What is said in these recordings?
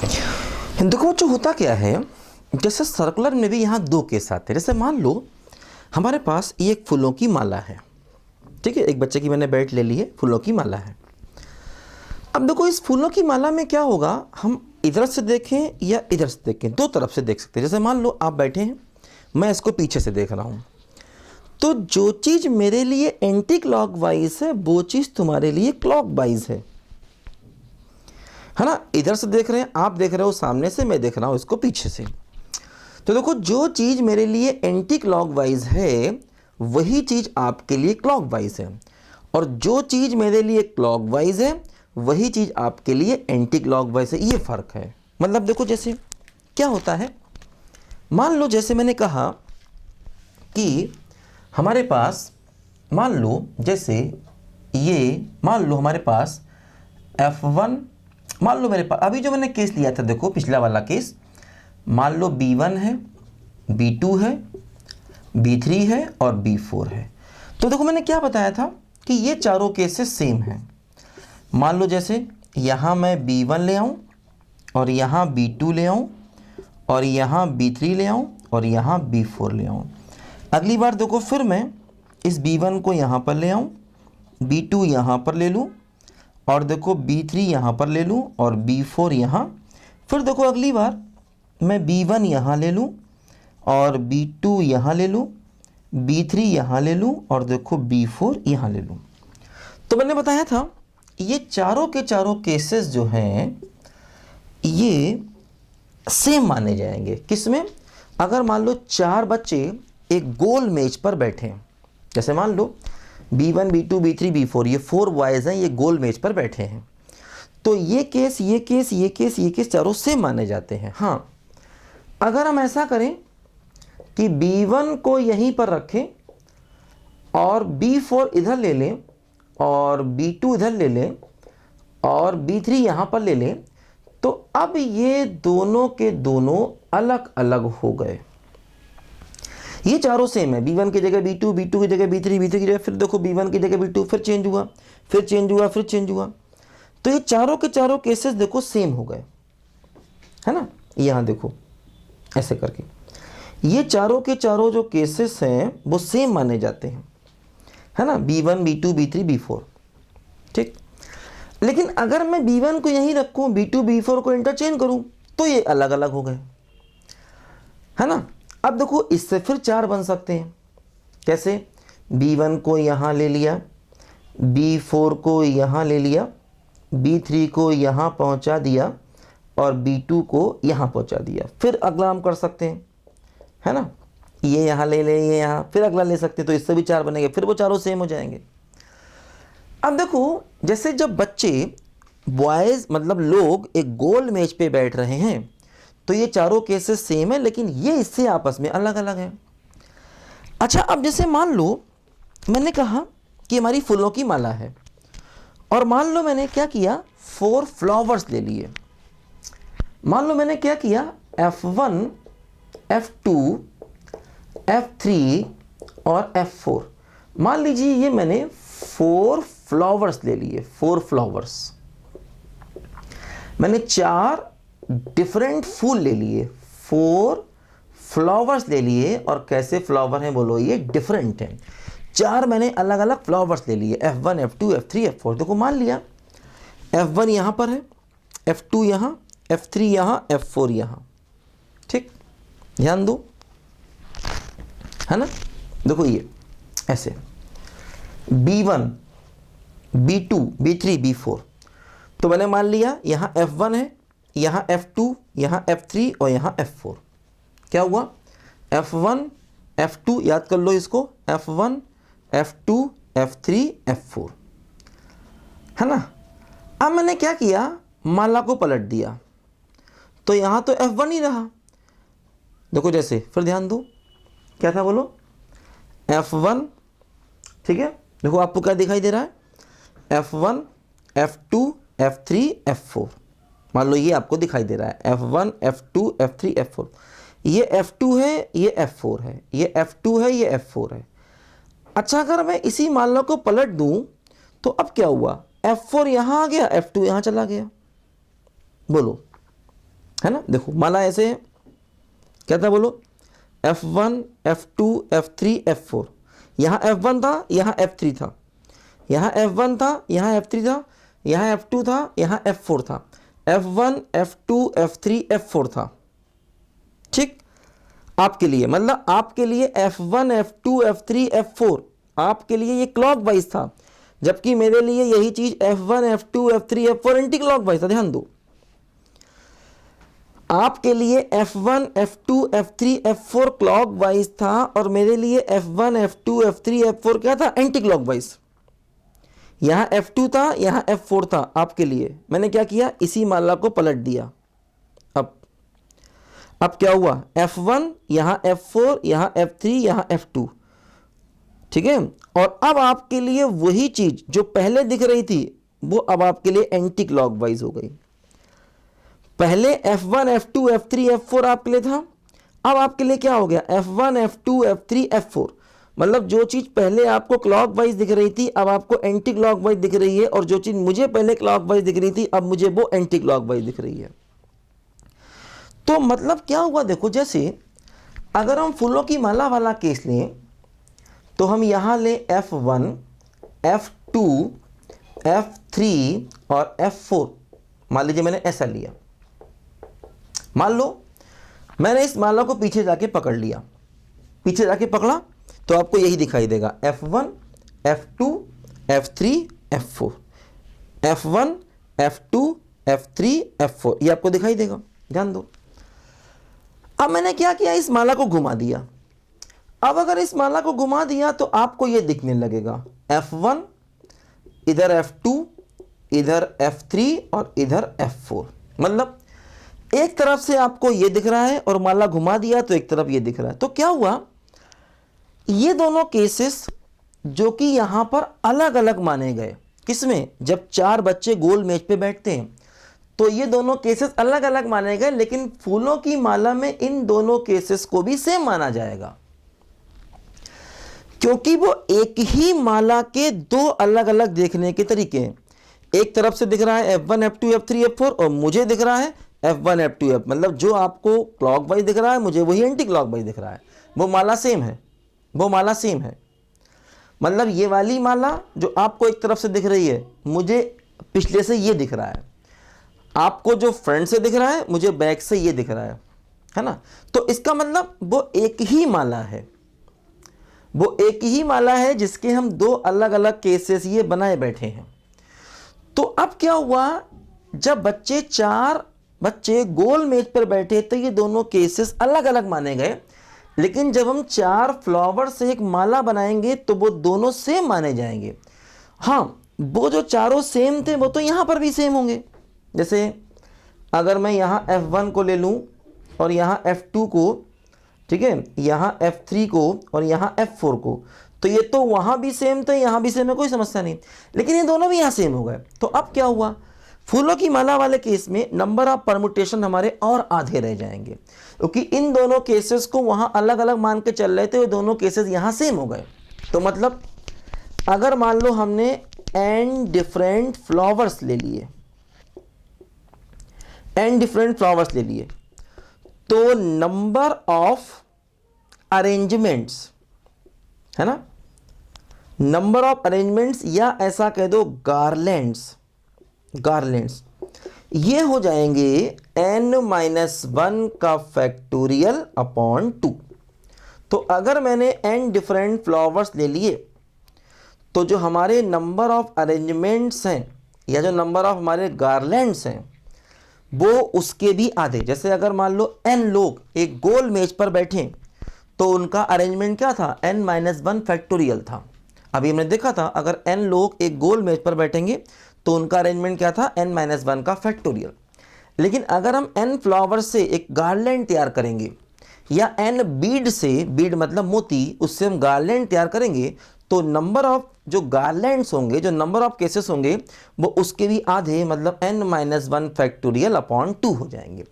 देखो जो होता क्या है, जैसे सर्कुलर में भी यहाँ दो केस आते हैं। जैसे मान लो हमारे पास ये एक फूलों की माला है, ठीक है, एक बच्चे की मैंने बेल्ट ले ली है, फूलों की माला है। अब देखो इस फूलों की माला में क्या होगा, हम इधर से देखें या इधर से देखें, दो तरफ से देख सकते हैं। जैसे मान लो आप बैठे हैं, मैं इसको पीछे से देख रहा हूँ, तो जो चीज़ मेरे लिए एंटी क्लॉकवाइज है वो चीज़ तुम्हारे लिए क्लॉकवाइज है ना। इधर से देख रहे हैं, आप देख रहे हो सामने से, मैं देख रहा हूँ इसको पीछे से। तो देखो जो चीज़ मेरे लिए एंटी क्लॉकवाइज है वही चीज़ आपके लिए क्लॉकवाइज है, और जो चीज़ मेरे लिए क्लॉकवाइज है वही चीज़ आपके लिए एंटी क्लॉकवाइज है। ये फ़र्क है। मतलब देखो जैसे क्या होता है, मान लो जैसे मैंने कहा कि हमारे पास, मान लो जैसे ये, मान लो हमारे पास F1, मान लो मेरे पास अभी जो मैंने केस लिया था, देखो पिछला वाला केस, मान लो B1 है, B2 है, B3 है और B4 है। तो देखो मैंने क्या बताया था कि ये चारों केसेस सेम हैं। मान लो जैसे यहाँ मैं B1 ले आऊँ और यहाँ B2 ले आऊँ और यहाँ B3 ले आऊँ और यहाँ B4 ले आऊँ। अगली बार देखो फिर मैं इस B1 को यहाँ पर ले आऊँ, B2 यहाँ पर ले लूँ और देखो B3 यहाँ पर ले लूँ और B4 यहाँ। फिर देखो अगली बार मैं B1 यहाँ ले लूँ और B2 यहाँ ले लूँ, B3 यहाँ ले लूँ और देखो B4 यहाँ ले लूँ। तो मैंने बताया था ये चारों के चारों केसेस जो हैं ये सेम माने जाएंगे। किसमें? अगर मान लो चार बच्चे एक गोल मेज पर बैठे हैं, जैसे मान लो B1, B2, B3, B4, ये 4 बॉयज़ हैं, ये गोल मेज पर बैठे हैं, तो ये केस, ये केस, ये केस, ये केस चारों सेम माने जाते हैं। हाँ, अगर हम ऐसा करें कि B1 को यहीं पर रखें और B4 इधर ले लें और B2 इधर ले लें और B3 यहाँ पर ले लें, तो अब ये दोनों के दोनों अलग अलग हो गए। ये चारों सेम है, B1 की जगह B2, B2 की जगह B3, B3 की जगह फिर देखो B1 की जगह B2, फिर चेंज हुआ, फिर चेंज हुआ, फिर चेंज हुआ। तो ये चारों के चारों केसेस देखो सेम हो गए, है ना। यहाँ देखो ऐसे करके ये चारों के चारों जो केसेस हैं वो सेम माने जाते हैं, है ना, B1, B2, B3, B4, ठीक। लेकिन अगर मैं B1 को यहीं रखूं, B2, B4 को इंटरचेंज करूं, तो ये अलग अलग हो गए, है ना। अब देखो इससे फिर चार बन सकते हैं। कैसे? B1 को यहाँ ले लिया, B4 को यहाँ ले लिया, B3 को यहाँ पहुँचा दिया और B2 को यहाँ पहुँचा दिया। फिर अगला हम कर सकते हैं, है ना, ये यहाँ ले ले, ये यहाँ, फिर अगला ले सकते हैं, तो इससे भी चार बनेंगे, फिर वो चारों सेम हो जाएंगे। अब देखो जैसे जब बच्चे, बॉयज़ मतलब लोग एक गोल मेज पे बैठ रहे हैं, तो ये चारों केसेस सेम है, लेकिन ये इससे आपस में अलग अलग है। अच्छा, अब जैसे मान लो मैंने कहा कि हमारी फूलों की माला है, और मान लो मैंने क्या किया, 4 फ्लावर्स ले लिए। मान लो मैंने क्या किया, F1, F2, F3 और F4। मान लीजिए ये मैंने 4 फ्लावर्स ले लिए, 4 फ्लावर्स, मैंने 4 डिफरेंट फूल ले लिए, 4 फ्लावर्स ले लिए। और कैसे फ्लावर हैं बोलो, ये डिफरेंट हैं। 4 मैंने अलग अलग फ्लावर्स ले लिए, F1, F2, F3, F4। देखो मान लिया F1 यहाँ पर है, F2 यहाँ, F3 यहाँ, F4 यहाँ, ठीक, ध्यान दो, है ना। देखो ये ऐसे B1, B2, B3, B4। तो मैंने मान लिया यहाँ F1 है, यहाँ F2, यहाँ F3 और यहाँ F4। क्या हुआ, F1, F2, याद कर लो इसको, F1, F2, F3, F4, है ना। अब मैंने क्या किया, माला को पलट दिया, तो यहाँ तो F1 ही रहा। देखो जैसे, फिर ध्यान दो, क्या था बोलो, F1, ठीक है। देखो आपको क्या दिखाई दे रहा है, F1, F2, F3, F4। मान लो ये आपको दिखाई दे रहा है, F1, F2, F3, F4। ये F2 है, ये F4 है, ये F2 है, ये F4 है। अच्छा, अगर मैं इसी माला को पलट दूं तो अब क्या हुआ, F4 यहाँ आ गया, F2 यहाँ चला गया। बोलो है ना। देखो माला ऐसे है, क्या था बोलो, F1 F2 F3 F4, यहाँ F1 था, यहाँ F3 था, यहाँ F1 था, यहाँ F3 था, यहाँ F2 था, यहाँ F4 था, F1 F2 F3 F4 था। ठीक, आपके लिए मतलब आपके लिए F1 F2 F3 F4 आपके लिए ये क्लॉक वाइज था, जबकि मेरे लिए यही चीज F1 F2 F3 F4 anti clock wise था। ध्यान दो, आपके लिए F1 F2 F3 F4 clock wise था और मेरे लिए F1 F2 F3 F4 क्या था, एंटी क्लॉक वाइज। यहां F2 था, यहां F4 था। आपके लिए मैंने क्या किया, इसी माला को पलट दिया। अब क्या हुआ, F1 यहां F4 यहां F3 यहां F2, ठीक है। और अब आपके लिए वही चीज जो पहले दिख रही थी वो अब आपके लिए एंटी क्लॉकवाइज हो गई। पहले F1 F2 F3 F4 आपके लिए था, अब आपके लिए क्या हो गया, F1 F2 F3 F4। मतलब जो चीज पहले आपको क्लॉकवाइज दिख रही थी अब आपको एंटी क्लॉकवाइज दिख रही है, और जो चीज मुझे पहले क्लॉकवाइज दिख रही थी अब मुझे वो एंटी क्लॉकवाइज दिख रही है। तो मतलब क्या हुआ, देखो जैसे अगर हम फूलों की माला वाला केस लें तो हम यहां ले F1 F2 F3 और F4। मान लीजिए मैंने ऐसा लिया, मान लो मैंने इस माला को पीछे जाके पकड़ लिया, पीछे जाके पकड़ा तो आपको यही दिखाई देगा F1 F2 F3 F4, F1 F2 F3 F4, ये आपको दिखाई देगा। ध्यान दो, अब मैंने क्या किया, इस माला को घुमा दिया। अब अगर इस माला को घुमा दिया तो आपको यह दिखने लगेगा F1 इधर F2 इधर F3 और इधर F4। मतलब एक तरफ से आपको यह दिख रहा है और माला घुमा दिया तो एक तरफ यह दिख रहा है। तो क्या हुआ, ये दोनों केसेस जो कि यहां पर अलग अलग माने गए, किसमें, जब चार बच्चे गोल मेज पे बैठते हैं तो ये दोनों केसेस अलग अलग माने गए, लेकिन फूलों की माला में इन दोनों केसेस को भी सेम माना जाएगा, क्योंकि वो एक ही माला के दो अलग अलग देखने के तरीके हैं। एक तरफ से दिख रहा है F1 F2 F3 F4 और मुझे दिख रहा है F1 F2 F, मतलब जो आपको क्लॉकवाइज दिख रहा है मुझे वही एंटी क्लॉकवाइज दिख रहा है। वो माला सेम है, वो माला सेम है। मतलब ये वाली माला जो आपको एक तरफ से दिख रही है मुझे पिछले से ये दिख रहा है, आपको जो फ्रंट से दिख रहा है मुझे बैक से ये दिख रहा है ना। तो इसका मतलब वो एक ही माला है, वो एक ही माला है जिसके हम दो अलग अलग केसेस ये बनाए बैठे हैं। तो अब क्या हुआ, जब चार बच्चे गोल मेज पर बैठे तो ये दोनों केसेस अलग अलग माने गए, लेकिन जब हम चार फ्लावर से एक माला बनाएंगे तो वो दोनों सेम माने जाएंगे। हाँ, वो जो चारों सेम थे वो तो यहां पर भी सेम होंगे। जैसे अगर मैं यहाँ F1 को ले लूँ और यहाँ F2 को, ठीक है, यहाँ F3 को और यहाँ F4 को, तो ये तो वहाँ भी सेम थे यहाँ भी सेम है, कोई समस्या नहीं, लेकिन ये दोनों भी यहाँ सेम हो गए। तो अब क्या हुआ, फूलों की माला वाले केस में नंबर ऑफ परमुटेशन हमारे और आधे रह जाएंगे, क्योंकि इन दोनों केसेस को वहाँ अलग अलग मान के चल रहे थे, वो दोनों केसेस यहाँ सेम हो गए। तो मतलब अगर मान लो हमने n डिफरेंट फ्लावर्स ले लिए, n डिफरेंट फ्लावर्स ले लिए, तो नंबर ऑफ अरेंजमेंट्स, है ना, नंबर ऑफ अरेंजमेंट्स या ऐसा कह दो गार्लैंड्स, गार्लैंड्स ये हो जाएंगे n-1 का फैक्टोरियल अपॉन 2। तो अगर मैंने n डिफरेंट फ्लावर्स ले लिए तो जो हमारे नंबर ऑफ अरेंजमेंट्स हैं या जो नंबर ऑफ हमारे गार्लैंड्स हैं वो उसके भी आधे। जैसे अगर मान लो n लोग एक गोल मेज पर बैठे तो उनका अरेंजमेंट क्या था, n-1 फैक्टोरियल था। अभी हमने देखा था अगर n लोग एक गोल मेज पर बैठेंगे तो उनका अरेंजमेंट क्या था, n-1 का फैक्टोरियल। लेकिन अगर हम n फ्लावर से एक गार्लैंड तैयार करेंगे या n बीड से, बीड मतलब मोती, उससे हम गार्लैंड तैयार करेंगे तो नंबर ऑफ जो गार्लैंड्स होंगे, जो नंबर ऑफ केसेस होंगे वो उसके भी आधे, मतलब n-1 फैक्टोरियल अपॉन 2 हो जाएंगे।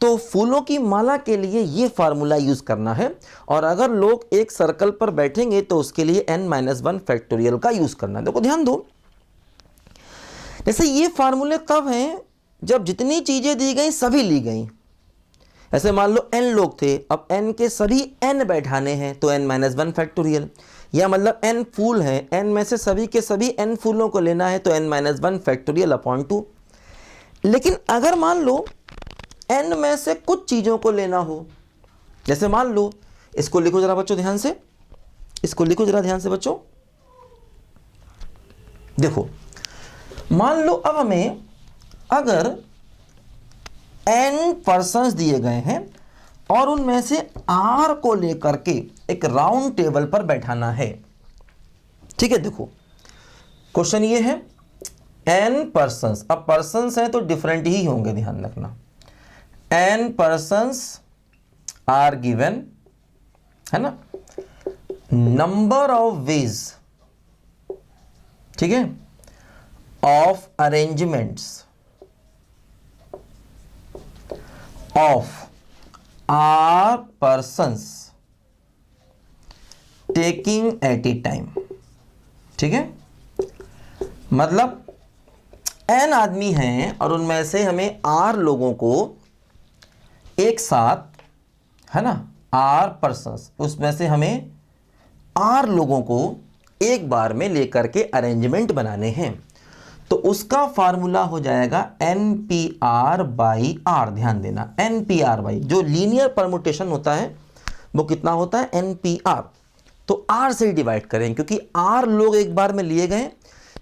तो फूलों की माला के लिए ये फार्मूला यूज करना है, और अगर लोग एक सर्कल पर बैठेंगे तो उसके लिए n-1 फैक्टोरियल का यूज करना है। देखो ध्यान दो, जैसे ये फार्मूले तब हैं जब जितनी चीजें दी गई सभी ली गई, ऐसे मान लो n लोग थे, अब n के सभी n बैठाने हैं तो n-1 फैक्टोरियल, या मतलब n फूल है, n में से सभी के सभी n फूलों को लेना है तो n-1 फैक्टोरियल अपॉन 2। लेकिन अगर मान लो n में से कुछ चीज़ों को लेना हो, जैसे मान लो, इसको लिखो जरा बच्चों ध्यान से, इसको लिखो जरा ध्यान से बच्चों। देखो मान लो अब हमें अगर n पर्सन्स दिए गए हैं और उनमें से r को लेकर के एक राउंड टेबल पर बैठाना है, ठीक है। देखो क्वेश्चन ये है n पर्सन्स, अब पर्सन्स हैं तो डिफरेंट ही होंगे, ध्यान रखना। n पर्सन्स आर गिवन, है ना, नंबर ऑफ वेज, ठीक है, of arrangements of R persons taking at a time, ठीक है। मतलब n आदमी हैं और उनमें से हमें r लोगों को एक साथ, है ना, r पर्सन्स, उसमें से हमें r लोगों को एक बार में लेकर के अरेंजमेंट बनाने हैं, तो उसका फार्मूला हो जाएगा NPR बाई R। ध्यान देना, NPR बाई, जो लीनियर परमुटेशन होता है वो कितना होता है, NPR। तो R से डिवाइड करें, क्योंकि R लोग एक बार में लिए गए,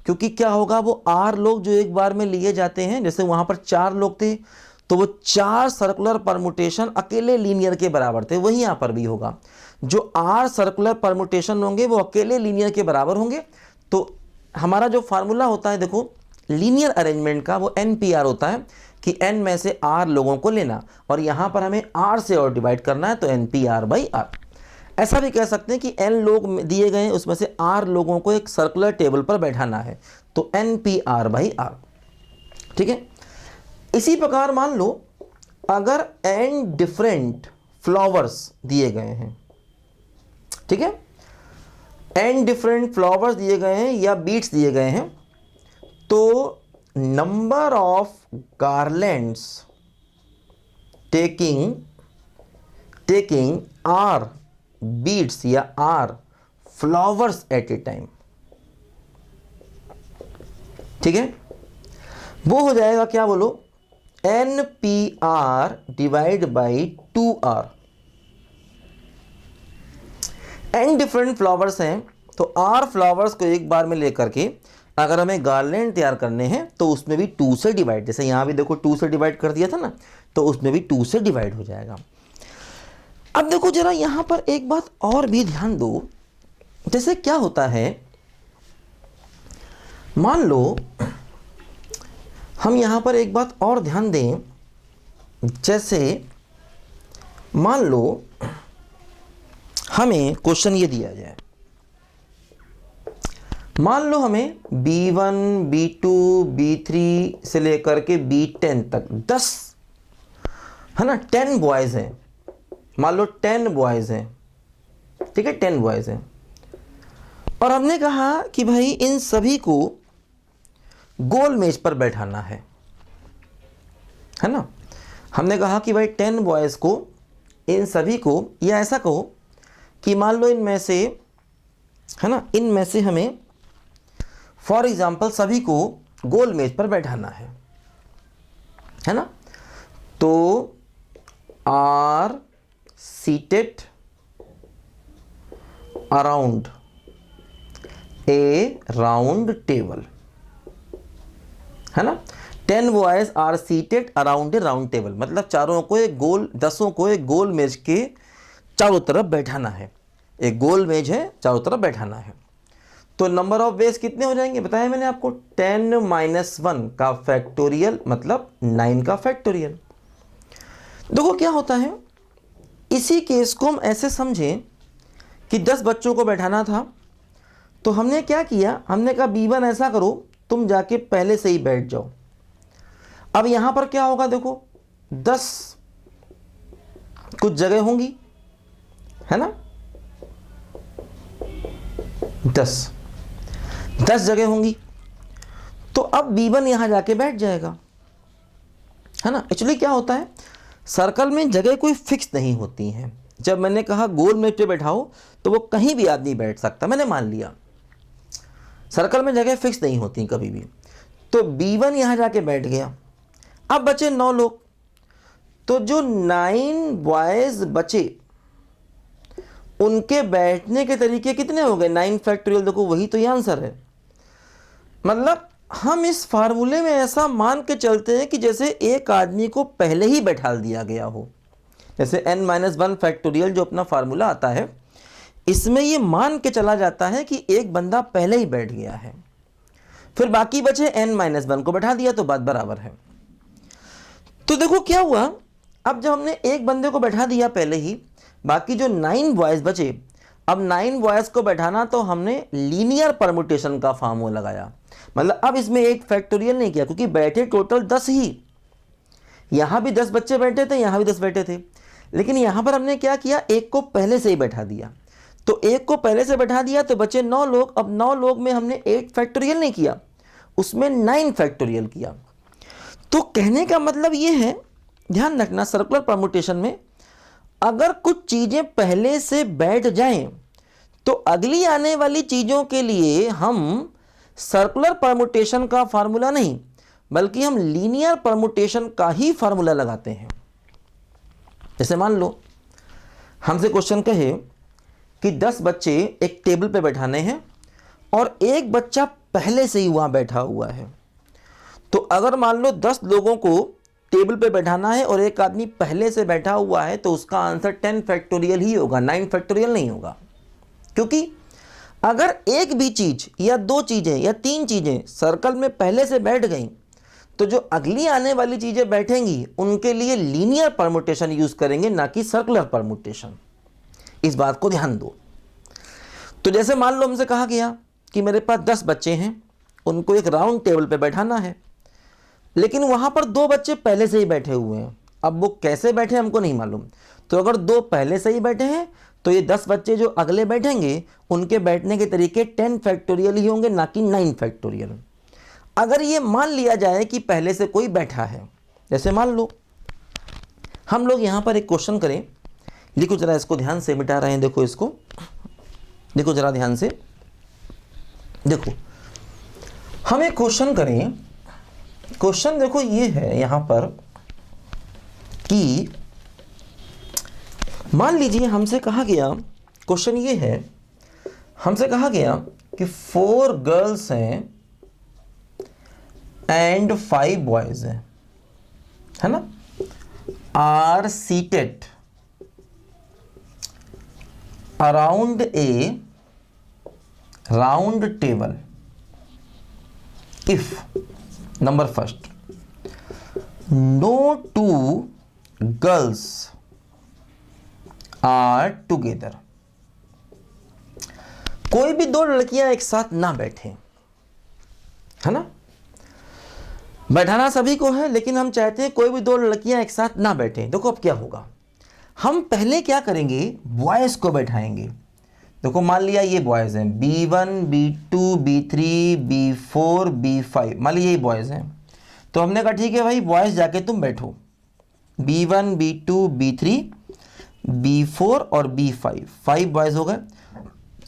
क्योंकि क्या होगा, वो R लोग जो एक बार में लिए जाते हैं, जैसे वहां पर 4 लोग थे तो वो 4 सर्कुलर परमुटेशन अकेले लीनियर के बराबर थे, वही यहां पर भी होगा। जो R सर्कुलर परमुटेशन होंगे वो अकेले लीनियर के बराबर होंगे। तो हमारा जो फार्मूला होता है, देखो लीनियर अरेंजमेंट का, वो NPR होता है कि n में से r लोगों को लेना, और यहां पर हमें r से और डिवाइड करना है तो NPR बाई R। ऐसा भी कह सकते हैं कि n लोग दिए गए हैं, उसमें से r लोगों को एक सर्कुलर टेबल पर बैठाना है तो NPR बाई R, ठीक है। इसी प्रकार मान लो अगर n डिफरेंट फ्लावर्स दिए गए हैं, ठीक है, n डिफरेंट फ्लावर्स दिए गए हैं या बीट्स दिए गए हैं, तो number of garlands taking are beads या are flowers at a time, ठीक है, वो हो जाएगा क्या, बोलो, NPR divide by 2R। n different flowers हैं तो r फ्लावर्स को एक बार में लेकर के अगर हमें गार्लैंड तैयार करने हैं तो उसमें भी 2 से डिवाइड, जैसे यहां भी देखो 2 से डिवाइड कर दिया था ना, तो उसमें भी 2 से डिवाइड हो जाएगा। अब देखो जरा यहां पर एक बात और भी ध्यान दो, जैसे क्या होता है, मान लो हम यहां पर एक बात और ध्यान दें, जैसे मान लो हमें क्वेश्चन ये दिया जाए, मान लो हमें B1 B2 B3 से लेकर के B10 तक 10, है ना, 10 बॉयज हैं, मान लो 10 बॉयज हैं, ठीक है, 10 बॉयज हैं, और हमने कहा कि भाई इन सभी को गोल मेज पर बैठाना है ना। हमने कहा कि भाई 10 बॉयज को, इन सभी को, या ऐसा कहो कि मान लो इनमें से, है ना, इनमें से हमें फॉर एग्जाम्पल सभी को गोल मेज पर बैठाना है ना, तो are seated around a round table, है ना, 10 boys are seated around a round table, मतलब चारों को एक गोल, 10 को एक गोल मेज के चारों तरफ बैठाना है, एक गोल मेज है चारों तरफ बैठाना है। तो नंबर ऑफ वेज कितने हो जाएंगे, बताया मैंने आपको, 10-1 का फैक्टोरियल मतलब 9 का फैक्टोरियल। देखो क्या होता है, इसी केस को हम ऐसे समझें कि 10 बच्चों को बैठाना था, तो हमने क्या किया, हमने कहा B1 ऐसा करो, तुम जाके पहले से ही बैठ जाओ। अब यहां पर क्या होगा, देखो 10 कुछ जगह होंगी, है ना, 10 जगह होंगी, तो अब B1 यहां जाके बैठ जाएगा, है ना। एक्चुअली क्या होता है, सर्कल में जगह कोई फिक्स नहीं होती हैं। जब मैंने कहा गोल मेज पे बैठाओ तो वो कहीं भी आदमी बैठ सकता, मैंने मान लिया। सर्कल में जगह फिक्स नहीं होती कभी भी। तो B1 यहाँ जाके बैठ गया। अब बचे 9 लोग, तो जो 9 बॉयज बचे उनके बैठने के तरीके कितने हो गए? 9 फैक्टोरियल। देखो वही तो ये आंसर है। मतलब हम इस फार्मूले में ऐसा मान के चलते हैं कि जैसे एक आदमी को पहले ही बैठा दिया गया हो। जैसे n-1 फैक्टोरियल जो अपना फार्मूला आता है, इसमें ये मान के चला जाता है कि एक बंदा पहले ही बैठ गया है, फिर बाकी बचे n-1 को बैठा दिया तो बात बराबर है। तो देखो क्या हुआ, अब जब हमने एक बंदे को बैठा दिया पहले ही, बाकी जो 9 बॉयज बचे, अब 9 बॉयज को बैठाना तो हमने लीनियर परमुटेशन का फार्मूला लगाया। मतलब अब इसमें 8 फैक्टोरियल नहीं किया, क्योंकि बैठे टोटल 10 ही। यहां भी 10 बच्चे बैठे थे, यहां भी 10 बैठे थे, लेकिन यहां पर हमने क्या किया, एक को पहले से ही बैठा दिया। तो एक को पहले से बैठा दिया तो बचे 9 लोग। अब 9 लोग में हमने 8 फैक्टोरियल नहीं किया, उसमें 9 फैक्टोरियल किया। तो कहने का मतलब ये है, ध्यान रखना सर्कुलर परमुटेशन में अगर कुछ चीजें पहले से बैठ जाएं तो अगली आने वाली चीजों के लिए हम सर्कुलर परमुटेशन का फार्मूला नहीं, बल्कि हम लीनियर परमुटेशन का ही फार्मूला लगाते हैं। जैसे मान लो हमसे क्वेश्चन कहे कि 10 बच्चे एक टेबल पे बैठाने हैं और एक बच्चा पहले से ही वहां बैठा हुआ है। तो अगर मान लो 10 लोगों को टेबल पे बैठाना है और एक आदमी पहले से बैठा हुआ है, तो उसका आंसर 10 फैक्टोरियल ही होगा, 9 फैक्टोरियल नहीं होगा। क्योंकि अगर एक भी चीज या 2 चीजें या 3 चीजें सर्कल में पहले से बैठ गई, तो जो अगली आने वाली चीजें बैठेंगी उनके लिए लीनियर परमुटेशन यूज करेंगे, ना कि सर्कुलर परमुटेशन। इस बात को ध्यान दो। तो जैसे मान लो हमसे कहा गया कि मेरे पास 10 बच्चे हैं, उनको एक राउंड टेबल पे बैठाना है, लेकिन वहां पर 2 बच्चे पहले से ही बैठे हुए हैं। अब वो कैसे बैठे हमको नहीं मालूम। तो अगर 2 पहले से ही बैठे हैं तो ये 10 बच्चे जो अगले बैठेंगे उनके बैठने के तरीके 10 फैक्टोरियल ही होंगे, ना कि 9 फैक्टोरियल। अगर ये मान लिया जाए कि पहले से कोई बैठा है, जैसे मान लो हम लोग यहां पर एक क्वेश्चन करें, लिखो जरा इसको ध्यान से, मिटा रहे हैं देखो इसको, देखो जरा ध्यान से देखो। हम एक क्वेश्चन करें, क्वेश्चन देखो ये है यहां पर कि मान लीजिए हमसे कहा गया, क्वेश्चन ये है, हमसे कहा गया कि 4 गर्ल्स हैं एंड 5 बॉयज हैं, है ना, are seated around a round table if number first no 2 girls are together। कोई भी 2 लड़कियां एक साथ ना बैठे, है ना, बैठाना सभी को है, लेकिन हम चाहते हैं कोई भी 2 लड़कियां एक साथ ना बैठे। देखो अब क्या होगा, हम पहले क्या करेंगे, बॉयज को बैठाएंगे। देखो मान लिया ये बॉयज हैं, B1 B2 B3 B4 B5, मान लिया ये बॉयज हैं। तो हमने कहा ठीक है भाई बॉयज जाके तुम बैठो, B1 B2 B3 B4 और B5, 5 बॉयज हो गए।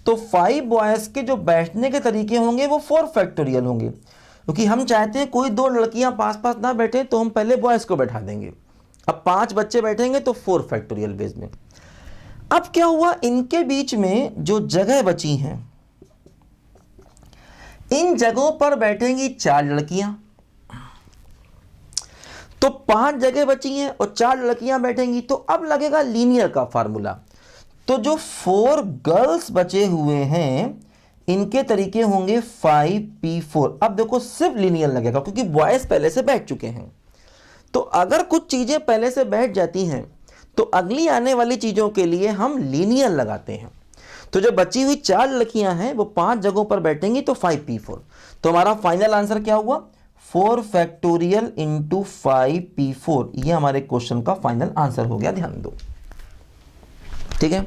तो 5 बॉयज के जो बैठने के तरीके होंगे वो 4 फैक्टोरियल होंगे, क्योंकि हम चाहते हैं कोई 2 लड़कियां पास पास ना बैठे, तो हम पहले बॉयज को बैठा देंगे। अब 5 बच्चे बैठेंगे तो 4 फैक्टोरियल बेस में। अब क्या हुआ, इनके बीच में जो जगह बची हैं, इन जगहों पर बैठेंगी 4 लड़कियां, तो 5 जगह बची हैं और 4 लड़कियां बैठेंगी। तो अब लगेगा लीनियर का फार्मूला। तो जो 4 गर्ल्स बचे हुए हैं इनके तरीके होंगे 5p4। अब देखो सिर्फ लीनियर लगेगा, क्योंकि बॉयज पहले से बैठ चुके हैं। तो अगर कुछ चीजें पहले से बैठ जाती हैं तो अगली आने वाली चीजों के लिए हम लीनियर लगाते हैं। तो जो बची हुई 4 लड़कियां हैं वो 5 जगहों पर बैठेंगी, तो 5p4। तो हमारा फाइनल आंसर क्या हुआ, 4 फैक्टोरियल इंटू 5p4। ये हमारे क्वेश्चन का फाइनल आंसर हो गया, ध्यान दो, ठीक है।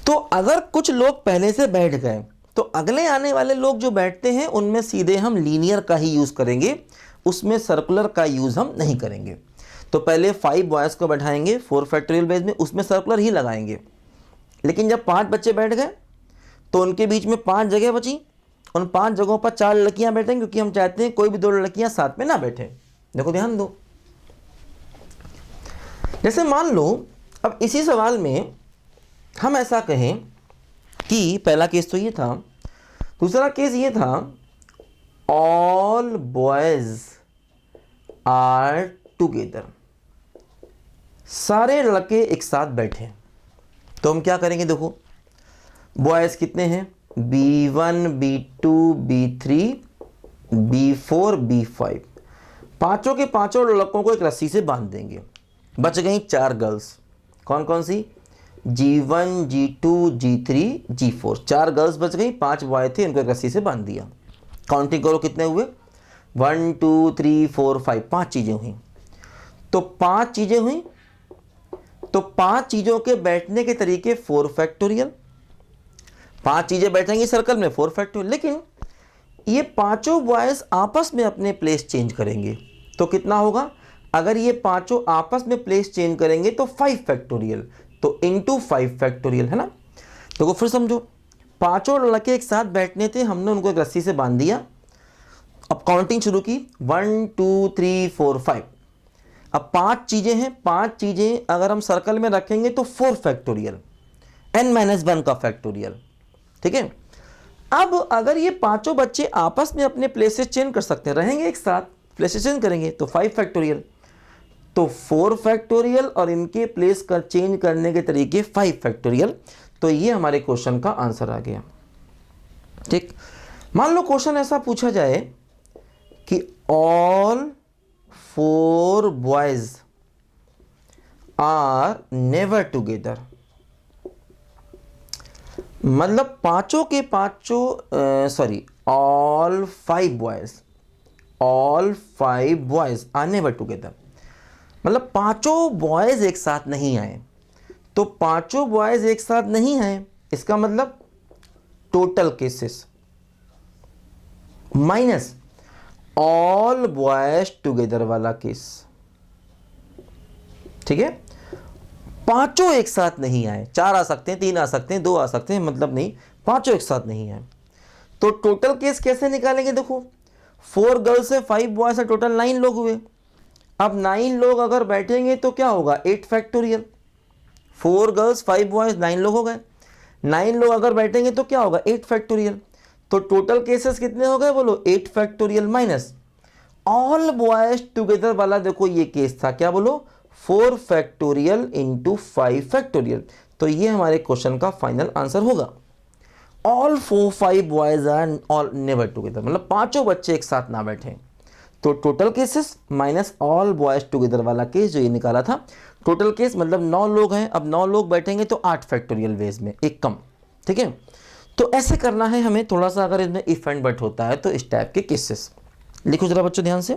तो अगर कुछ लोग पहले से बैठ गए तो अगले आने वाले लोग जो बैठते हैं उनमें सीधे हम लीनियर का ही यूज करेंगे, उसमें सर्कुलर का यूज हम नहीं करेंगे। तो तो पहले 5 बॉयज़ को बैठाएंगे 4 फैक्टोरियल बेस में, उसमें सर्कुलर ही लगाएंगे। लेकिन जब 5 बच्चे बैठ गए तो उनके बीच में 5 जगह बची, उन 5 जगहों पर 4 लड़कियां बैठें, क्योंकि हम चाहते हैं कोई भी 2 लड़कियां साथ में ना बैठे। देखो ध्यान दो, जैसे मान लो अब इसी सवाल में हम ऐसा कहें कि पहला केस तो ये था, दूसरा केस ये था ऑल बॉयज आर टुगेदर, सारे लड़के एक साथ बैठे। तो हम क्या करेंगे, देखो बॉयज कितने हैं, B1 B2 B3 B4 B5, पांचों के पांचों लड़कों को एक रस्सी से बांध देंगे। बच गई 4 गर्ल्स, कौन कौन सी, G1 G2 G3 G4, 4 girls बच गई, 5 बॉय थे, इनको एक रस्सी से बांध दिया। काउंटिंग करो कितने हुए, 1 2 3 4 5, 5 चीज़ें हुई। तो 5 चीज़ें हुई, तो 5 चीज़ों के बैठने के तरीके 4 फैक्टोरियल, 5 चीज़ें बैठेंगी सर्कल में 4 फैक्टोरियल। लेकिन ये पांचों बॉयज़ आपस में अपने प्लेस चेंज करेंगे तो कितना होगा, अगर ये पांचों आपस में प्लेस चेंज करेंगे तो 5 फैक्टोरियल, तो इंटू 5 फैक्टोरियल, है ना। तो फिर समझो, पांचों लड़के एक साथ बैठने थे, हमने उनको एक रस्सी से बांध दिया। अब काउंटिंग शुरू की, 1 2 3 4 5। अब 5 चीज़ें हैं, 5 चीज़ें अगर हम सर्कल में रखेंगे तो 4 फैक्टोरियल, n-1 का फैक्टोरियल, ठीक है। अब अगर ये पांचों बच्चे आपस में अपने प्लेसेस चेंज कर सकते हैं, रहेंगे एक साथ, प्लेसेस चेंज करेंगे तो 5 फैक्टोरियल, तो 4 फैक्टोरियल और इनके प्लेस का चेंज करने के तरीके 5 फैक्टोरियल। तो ये हमारे क्वेश्चन का आंसर आ गया, ठीक। मान लो क्वेश्चन ऐसा पूछा जाए कि all 4 boys are never together, मतलब पांचों के पांचों all 5 boys are never together, मतलब पांचों बॉयज एक साथ नहीं आए। तो पांचों बॉयज एक साथ नहीं आए, इसका मतलब total cases minus all boys together वाला केस, ठीक है। पांचों एक साथ नहीं आए, 4 आ सकते हैं, 3 आ सकते हैं, 2 आ सकते हैं, मतलब नहीं, पांचों एक साथ नहीं आए। तो टोटल केस कैसे निकालेंगे, देखो 4 गर्ल्स है 5 बॉयज है, टोटल 9 लोग हुए। अब 9 लोग अगर बैठेंगे तो क्या होगा, 8 फैक्टोरियल, 4 गर्ल्स 5 बॉयज 9 लोग हो गए। 9 लोग अगर बैठेंगे तो क्या होगा, 8 फैक्टोरियल। तो टोटल केसेस कितने हो गए बोलो, 8 factorial minus all boys together वाला, देखो ये केस था, क्या बोलो, 4 फैक्टोरियल इंटू 5 फैक्टोरियल। तो ये हमारे क्वेश्चन का फाइनल आंसर होगा। All 5 boys are all never together, मतलब पांचों बच्चे एक साथ ना बैठे। तो total cases minus all boys together वाला केस जो ये निकाला था। टोटल केस मतलब 9 लोग हैं, अब 9 लोग बैठेंगे तो 8 फैक्टोरियल वेज में, एक कम, ठीक है। तो ऐसे करना है हमें थोड़ा सा, अगर इसमें इफ एंड बट होता है तो इस टाइप के केसेस लिखो जरा बच्चों ध्यान से।